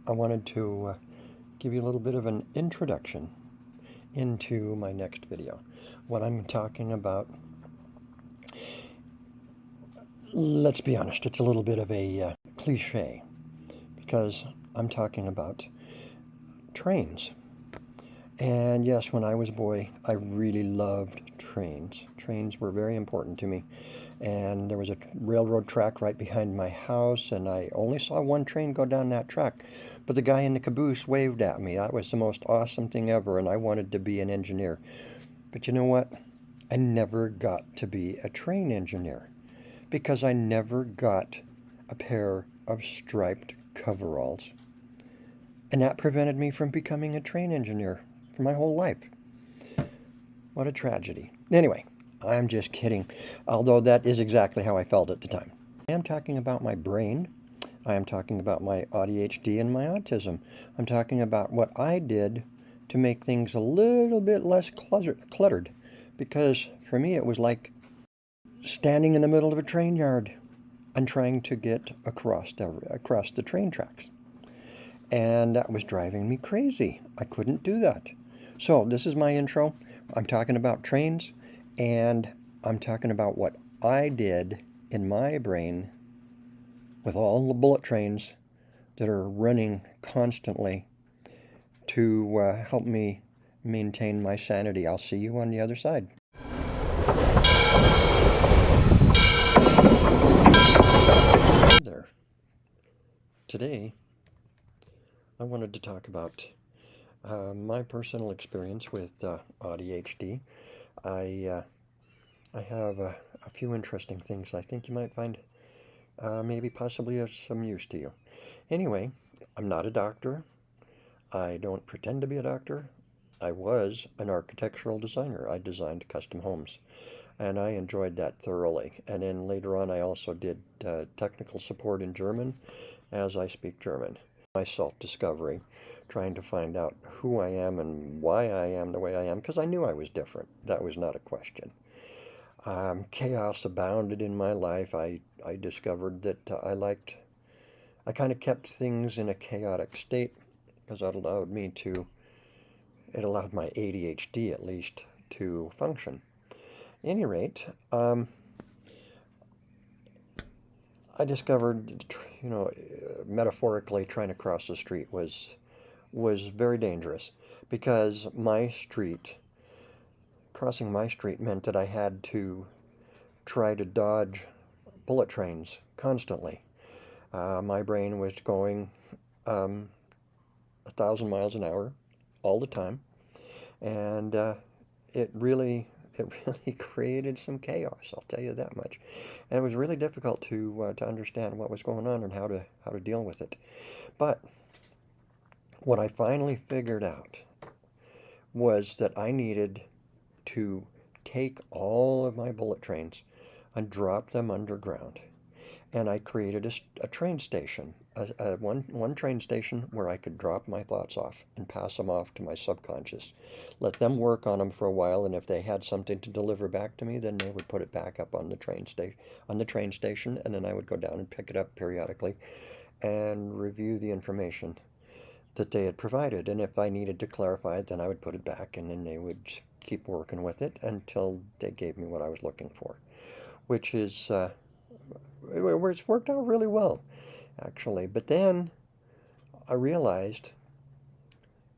I wanted to give you a little bit of an introduction into my next video. What I'm talking about, let's be honest, it's a little bit of a cliche because I'm talking about trains. And yes, when I was a boy, I really loved trains. Trains were very important to me. And there was a railroad track right behind my house, and I only saw one train go down that track. But the guy in the caboose waved at me. That was the most awesome thing ever, and I wanted to be an engineer. But you know what? I never got to be a train engineer because I never got a pair of striped coveralls. And that prevented me from becoming a train engineer for my whole life. What a tragedy. Anyway, I'm just kidding, although that is exactly how I felt at the time. I am talking about my brain. I am talking about my ADHD and my autism. I'm talking about what I did to make things a little bit less cluttered. Because for me, it was like standing in the middle of a train yard and trying to get across the train tracks. And that was driving me crazy. I couldn't do that. So this is my intro. I'm talking about trains, and I'm talking about what I did in my brain with all the bullet trains that are running constantly to help me maintain my sanity. I'll see you on the other side. Hey there. Today, I wanted to talk about my personal experience with ADHD. I have a few interesting things I think you might find maybe possibly of some use to you. Anyway, I'm not a doctor. I don't pretend to be a doctor. I was an architectural designer. I designed custom homes, and I enjoyed that thoroughly. And then later on, I also did technical support in German, as I speak German. My self-discovery, trying to find out who I am and why I am the way I am, because I knew I was different. That was not a question. Chaos abounded in my life. I discovered that I kind of kept things in a chaotic state because it allowed my ADHD at least to function. At any rate, I discovered, metaphorically trying to cross the street was very dangerous because crossing my street meant that I had to try to dodge bullet trains constantly. My brain was going 1,000 miles an hour all the time, and it really created some chaos, I'll tell you that much. And it was really difficult to understand what was going on and how to deal with it. But what I finally figured out was that I needed to take all of my bullet trains and drop them underground. And I created a train station, one train station where I could drop my thoughts off and pass them off to my subconscious. Let them work on them for a while, and if they had something to deliver back to me, then they would put it back up on the train station, and then I would go down and pick it up periodically and review the information that they had provided. And if I needed to clarify it, then I would put it back, and then they would keep working with it until they gave me what I was looking for, which is it's worked out really well, actually. But then I realized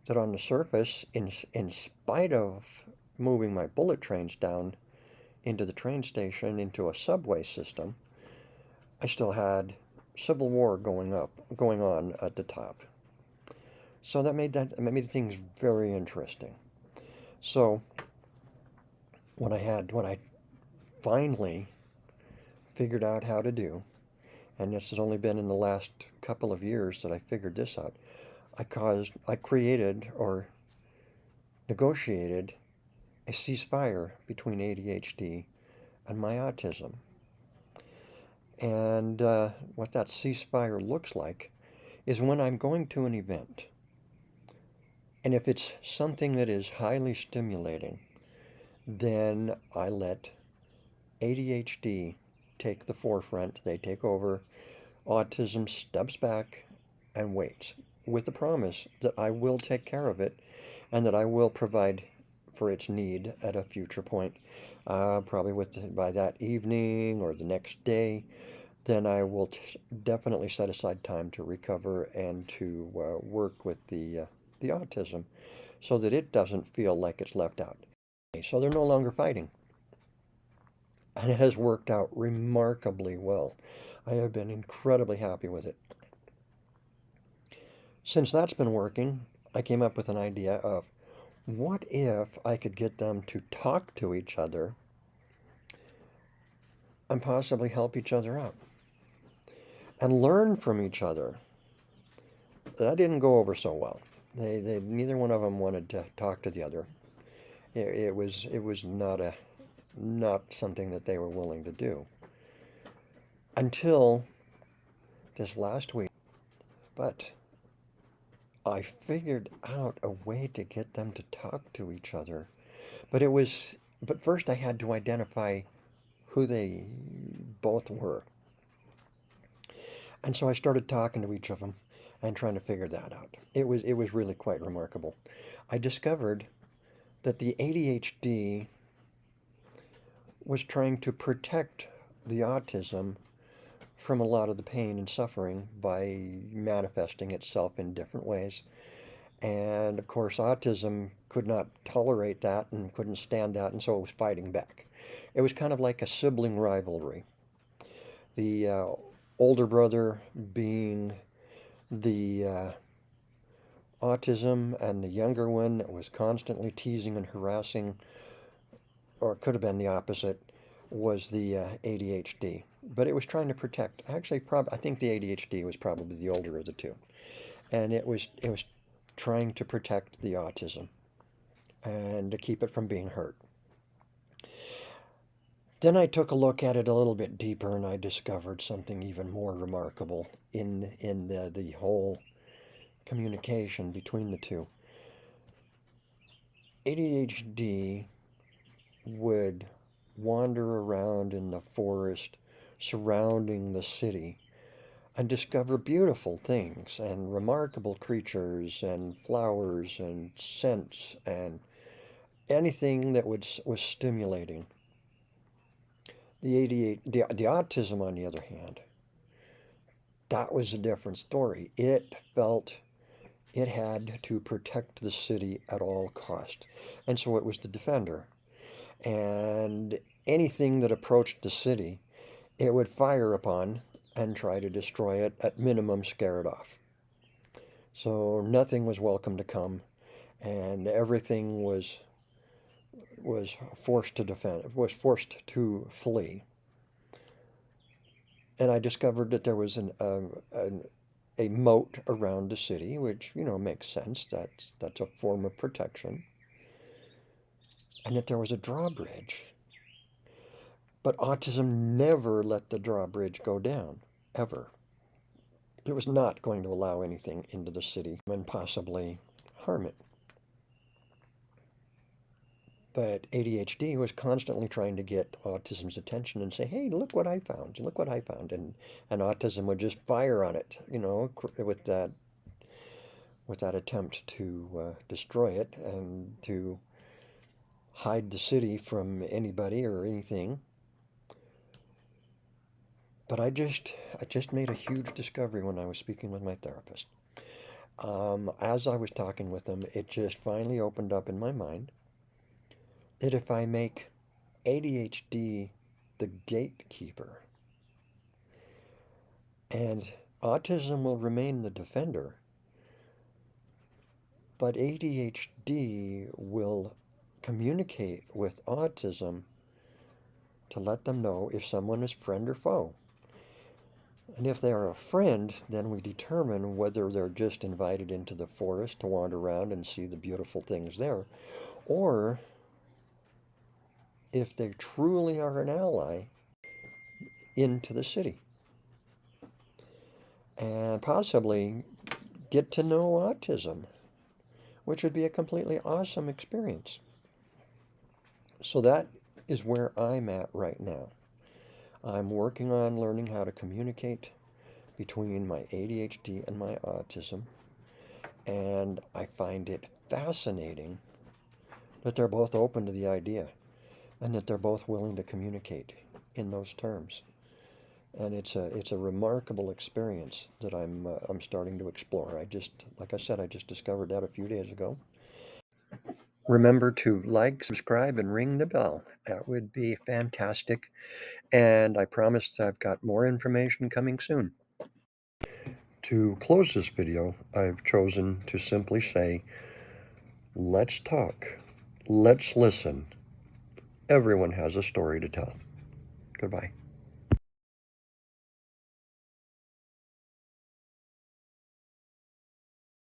that on the surface, in spite of moving my bullet trains down into the train station, into a subway system, I still had civil war going on at the top. So that made things very interesting. So what I finally figured out how to do, and this has only been in the last couple of years that I figured this out, I created or negotiated a ceasefire between ADHD and my autism. And what that ceasefire looks like is when I'm going to an event, and if it's something that is highly stimulating, then I let ADHD take the forefront. They take over. Autism steps back and waits. with the promise that I will take care of it and that I will provide for its need at a future point. Probably by that evening or the next day, then I will definitely set aside time to recover and to work with the autism so that it doesn't feel like it's left out. So they're no longer fighting. And it has worked out remarkably well. I have been incredibly happy with it. Since that's been working, I came up with an idea of what if I could get them to talk to each other and possibly help each other out and learn from each other. That didn't go over so well. Neither one of them wanted to talk to the other. It was not something that they were willing to do until this last week. But I figured out a way to get them to talk to each other. But first I had to identify who they both were. And so I started talking to each of them and trying to figure that out. It was really quite remarkable. I discovered that the ADHD was trying to protect the autism from a lot of the pain and suffering by manifesting itself in different ways. And of course, autism could not tolerate that and couldn't stand that, and so it was fighting back. It was kind of like a sibling rivalry. The older brother being the autism, and the younger one that was constantly teasing and harassing, or it could have been the opposite, was the ADHD. But it was trying to protect. Actually, I think the ADHD was probably the older of the two, and it was trying to protect the autism and to keep it from being hurt. Then I took a look at it a little bit deeper, and I discovered something even more remarkable in the whole communication between the two. ADHD would wander around in the forest surrounding the city and discover beautiful things and remarkable creatures and flowers and scents and anything that was stimulating. The autism, on the other hand, that was a different story. It felt it had to protect the city at all costs, and so it was the defender. And anything that approached the city, it would fire upon and try to destroy it, at minimum scare it off. So nothing was welcome to come, and everything was forced to flee. And I discovered that there was a moat around the city, which, makes sense. That's a form of protection. And that there was a drawbridge. But autism never let the drawbridge go down, ever. It was not going to allow anything into the city and possibly harm it. But ADHD was constantly trying to get autism's attention and say, hey, look what I found, look what I found. And autism would just fire on it, with that attempt to destroy it and to hide the city from anybody or anything. But I just made a huge discovery when I was speaking with my therapist. As I was talking with them, it just finally opened up in my mind that if I make ADHD the gatekeeper, and autism will remain the defender, but ADHD will communicate with autism to let them know if someone is friend or foe. And if they are a friend, then we determine whether they're just invited into the forest to wander around and see the beautiful things there, or if they truly are an ally, into the city. And possibly get to know autism, which would be a completely awesome experience. So that is where I'm at right now. I'm working on learning how to communicate between my ADHD and my autism. And I find it fascinating that they're both open to the idea and that they're both willing to communicate in those terms. And it's a remarkable experience that I'm starting to explore. Like I said, I just discovered that a few days ago. Remember to like, subscribe, and ring the bell. That would be fantastic. And I promise I've got more information coming soon. To close this video, I've chosen to simply say, let's talk, let's listen. Everyone has a story to tell. Goodbye.